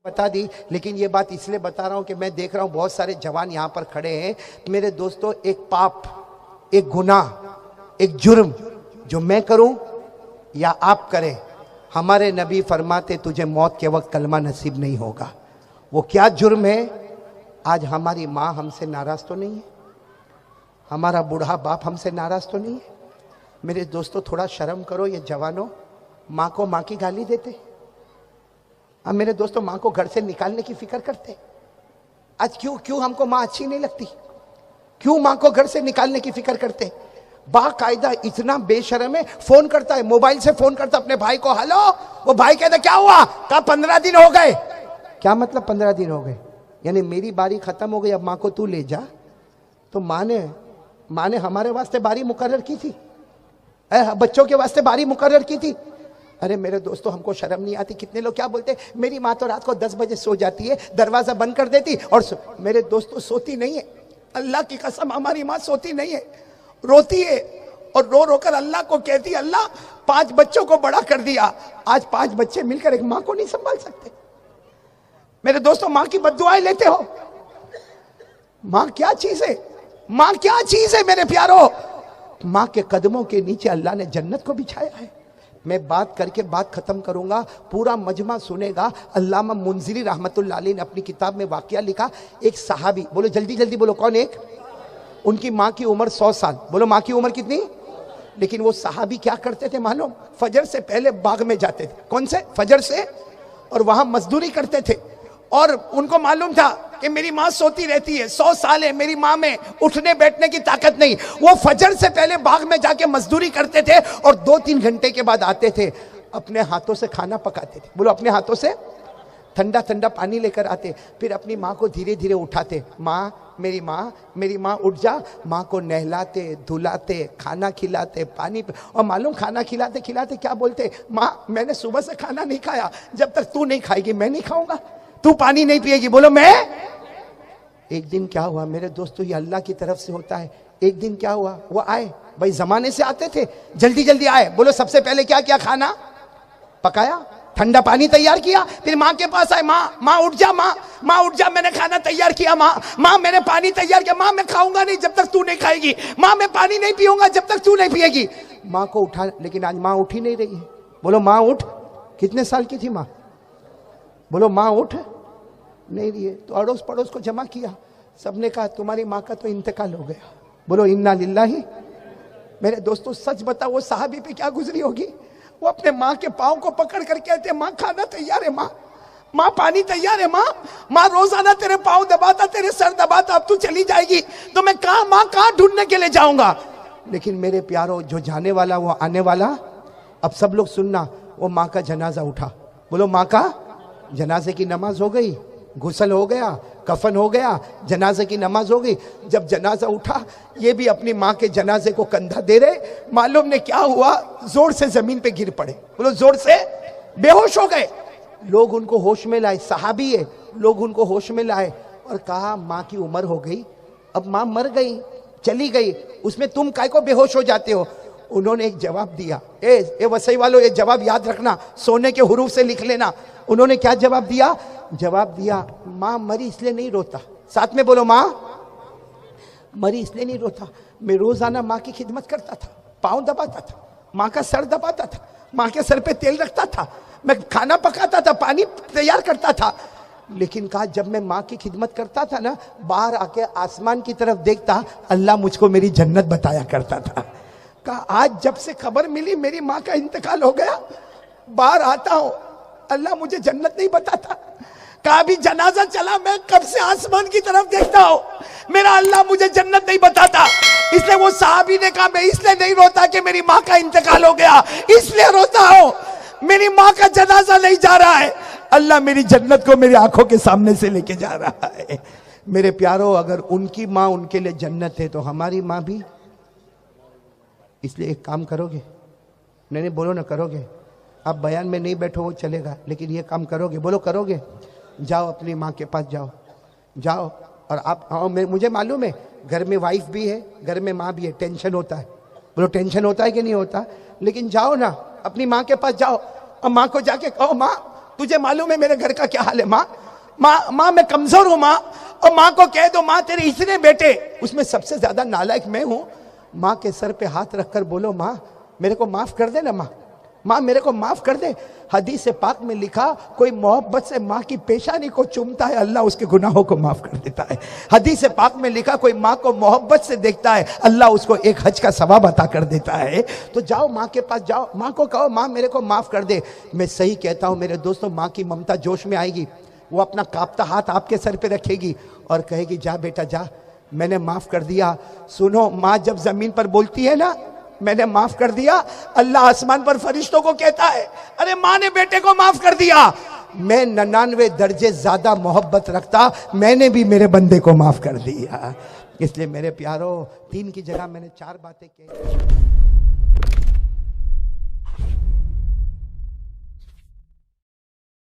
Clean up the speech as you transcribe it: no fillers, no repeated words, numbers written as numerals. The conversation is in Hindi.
बता दी, लेकिन ये बात इसलिए बता रहा हूं कि मैं देख रहा हूं बहुत सारे जवान यहां पर खड़े हैं। मेरे दोस्तों, एक पाप, एक गुनाह, एक जुर्म जो मैं करूं या आप करें, हमारे नबी फरमाते तुझे मौत के वक्त कलमा नसीब नहीं होगा। वो क्या जुर्म है? आज हमारी माँ हमसे नाराज तो नहीं है, हमारा बूढ़ा बाप हमसे नाराज तो नहीं है। मेरे दोस्तों, थोड़ा शर्म करो। ये जवानों माँ को माँ की गाली देते। अब मेरे दोस्तों, माँ को घर से निकालने की फिक्र करते। आज क्यों हमको माँ अच्छी नहीं लगती? क्यों माँ को घर से निकालने की फिक्र करते? बाकायदा इतना बेशर्म है, फोन करता है, मोबाइल से फोन करता अपने भाई को, हेलो। वो भाई कहता क्या हुआ? कहा 15 दिन हो गए। क्या मतलब 15 दिन हो गए? यानी मेरी बारी खत्म हो गई, अब माँ को तू ले जा। तो माँ ने हमारे वास्ते बारी मुकर्रर की थी, बच्चों के वास्ते बारी मुकर्रर की थी। अरे मेरे दोस्तों, हमको शर्म नहीं आती? कितने लोग क्या बोलते, मेरी माँ तो रात को 10 बजे सो जाती है, दरवाजा बंद कर देती और मेरे दोस्तों सोती नहीं है। अल्लाह की कसम, हमारी माँ सोती नहीं है, रोती है और रो रो कर अल्लाह को कहती, अल्लाह 5 बच्चों को बड़ा कर दिया, आज 5 बच्चे मिलकर एक माँ को नहीं संभाल सकते। मेरे दोस्तों, माँ की बद्दुआएं लेते हो। माँ क्या चीज है? माँ क्या चीज है मेरे प्यारो? माँ के कदमों के नीचे अल्लाह ने जन्नत को बिछाया है। मैं बात करके बात खत्म करूंगा, पूरा मजमा सुनेगा। अल्लामा मुंज़िरी रहमतुल्लाह अलैह ने अपनी किताब में वाकया लिखा। एक सहाबी, बोलो जल्दी जल्दी बोलो, कौन? एक, उनकी माँ की उम्र 100 साल। बोलो माँ की उम्र कितनी? लेकिन वो सहाबी क्या करते थे मालूम? फजर से पहले बाग में जाते थे। कौन से? फजर से। और वहां मजदूरी करते थे और उनको मालूम था कि मेरी माँ सोती रहती है, 100 साल है, मेरी माँ में उठने बैठने की ताकत नहीं। वो फजर से पहले बाग में जाके मजदूरी करते थे और 2-3 घंटे के बाद आते थे, अपने हाथों से खाना पकाते थे। बोलो, अपने हाथों से ठंडा ठंडा पानी लेकर आते, फिर अपनी माँ को धीरे धीरे उठाते। माँ, मेरी माँ उठ जा। माँ को नहलाते, धुलाते, खाना खिलाते, पानी। और मालूम खाना खिलाते खिलाते क्या बोलते? माँ, मैंने सुबह से खाना नहीं खाया, जब तक तू नहीं खाएगी मैं नहीं खाऊंगा। तू पानी नहीं पिएगी। बोलो मैं। एक दिन क्या हुआ मेरे दोस्तों, ये अल्लाह की तरफ से होता है। एक दिन क्या हुआ, वो आए, भाई जमाने से आते थे, जल्दी जल्दी आए। बोलो सबसे पहले क्या किया? खाना पकाया, ठंडा पानी तैयार किया, फिर माँ के पास आए। माँ उठ जा, माँ उठ जा, मैंने खाना तैयार किया। माँ मैंने पानी तैयार किया। माँ मैं खाऊंगा नहीं जब तक तू नहीं खाएगी। माँ मैं पानी नहीं पीऊंगा जब तक तू नहीं पिएगी। माँ को उठा, लेकिन आज माँ उठी नहीं रही है। बोलो माँ उठ। कितने साल की थी माँ? बोलो माँ उठ नहीं रही है। तो अड़ोस पड़ोस को जमा किया, सबने कहा तुम्हारी माँ का तो इंतकाल हो गया। बोलो इन्ना लिल्लाही। मेरे दोस्तों, सच बताओ वो साहबी पे क्या गुजरी होगी? वो अपने माँ के पाँव को पकड़ कर कहते, माँ खाना तैयार है, माँ पानी तैयार है, माँ रोजाना तेरे पाँव दबाता, तेरे सर दबाता, अब तू चली जाएगी तो मैं माँ कहाँ ढूंढने के लिए जाऊंगा? लेकिन मेरे प्यारो, जो जाने वाला वो आने वाला। अब सब लोग सुनना, वो माँ का जनाजा उठा। बोलो माँ का जनाजे की नमाज हो गई, गुस्ल हो गया, कफन हो गया, जनाजे की नमाज हो गई। जब जनाजा उठा, ये भी अपनी माँ के जनाजे को कंधा दे रहे। मालूम ने क्या हुआ? जोर से जमीन पे गिर पड़े। बोलो जोर से बेहोश हो गए। लोग उनको होश में लाए, सहाबी है, लोग उनको होश में लाए और कहा माँ की उम्र हो गई, अब माँ मर गई, चली गई, उसमें तुम काय को बेहोश हो जाते हो? उन्होंने एक जवाब दिया। ए वसई वालों, ये जवाब याद रखना, सोने के हुरूफ से लिख लेना। उन्होंने क्या जवाब दिया? जवाब दिया, माँ मरी इसलिए नहीं रोता। साथ में बोलो, माँ मरी इसलिए नहीं रोता, मैं रोजाना माँ की खिदमत करता था, पाँव दबाता था, माँ का सर दबाता था, माँ के सर पे तेल रखता था, मैं खाना पकाता था, पानी तैयार करता था। लेकिन कहा जब मैं माँ की खिदमत करता था ना, बाहर आके आसमान की तरफ देखता, अल्लाह मुझको मेरी जन्नत बताया करता था। कहा आज जब से खबर मिली मेरी माँ का इंतकाल हो गया, बाहर आता हूं, अल्लाह मुझे जन्नत नहीं बताता। कहा अभी जनाजा चला, मैं कब से आसमान की तरफ देखता हूं, मेरा अल्लाह मुझे जन्नत नहीं बताता। इसलिए वो साहबी ने कहा मैं इसलिए नहीं रोता कि मेरी माँ का इंतकाल हो गया, इसलिए रोता हूं मेरी माँ का जनाजा नहीं जा रहा है, अल्लाह मेरी जन्नत को मेरी आंखों के सामने से लेके जा रहा है। मेरे प्यारो, अगर उनकी माँ उनके लिए जन्नत है तो हमारी माँ भी। इसलिए एक काम करोगे? नहीं बोलो ना, करोगे? आप बयान में नहीं बैठो वो चलेगा, लेकिन ये काम करोगे? बोलो करोगे? जाओ अपनी माँ के पास, जाओ और आप आओ। मुझे मालूम है घर में वाइफ भी है, घर में माँ भी है, टेंशन होता है। बोलो टेंशन होता है कि नहीं होता? लेकिन जाओ ना अपनी माँ के पास, जाओ और माँ को जाके कहो, माँ तुझे मालूम है मेरे घर का क्या हाल है माँ? माँ मैं कमजोर हूं माँ। और माँ को कह दो माँ तेरे इतने बेटे, उसमें सबसे ज्यादा नालायक मैं हूं। माँ के सर पे हाथ रखकर बोलो माँ मेरे को माफ कर दे ना माँ मेरे को माफ कर दे। हदीस पाक में लिखा कोई मोहब्बत से माँ की पेशानी को चूमता है अल्लाह उसके गुनाहों को माफ कर देता है। हदीस पाक में लिखा कोई माँ को मोहब्बत से देखता है अल्लाह उसको एक हज का सवाब अता कर देता है। तो जाओ माँ के पास जाओ, माँ को कहो माँ मेरे को माफ कर दे। मैं सही कहता हूँ मेरे दोस्तों, माँ की ममता जोश में आएगी, वो अपना कांपता हाथ आपके सर पे रखेगी और कहेगी जा बेटा जा, मैंने माफ कर दिया। सुनो, माँ जब जमीन पर बोलती है ना मैंने माफ कर दिया, अल्लाह आसमान पर फरिश्तों को कहता है अरे माँ ने बेटे को माफ कर दिया। मैं 99 दर्जे ज्यादा मोहब्बत रखता, मैंने भी मेरे बंदे को माफ कर दिया। इसलिए मेरे प्यारो 3 की जगह मैंने 4 बातें कही।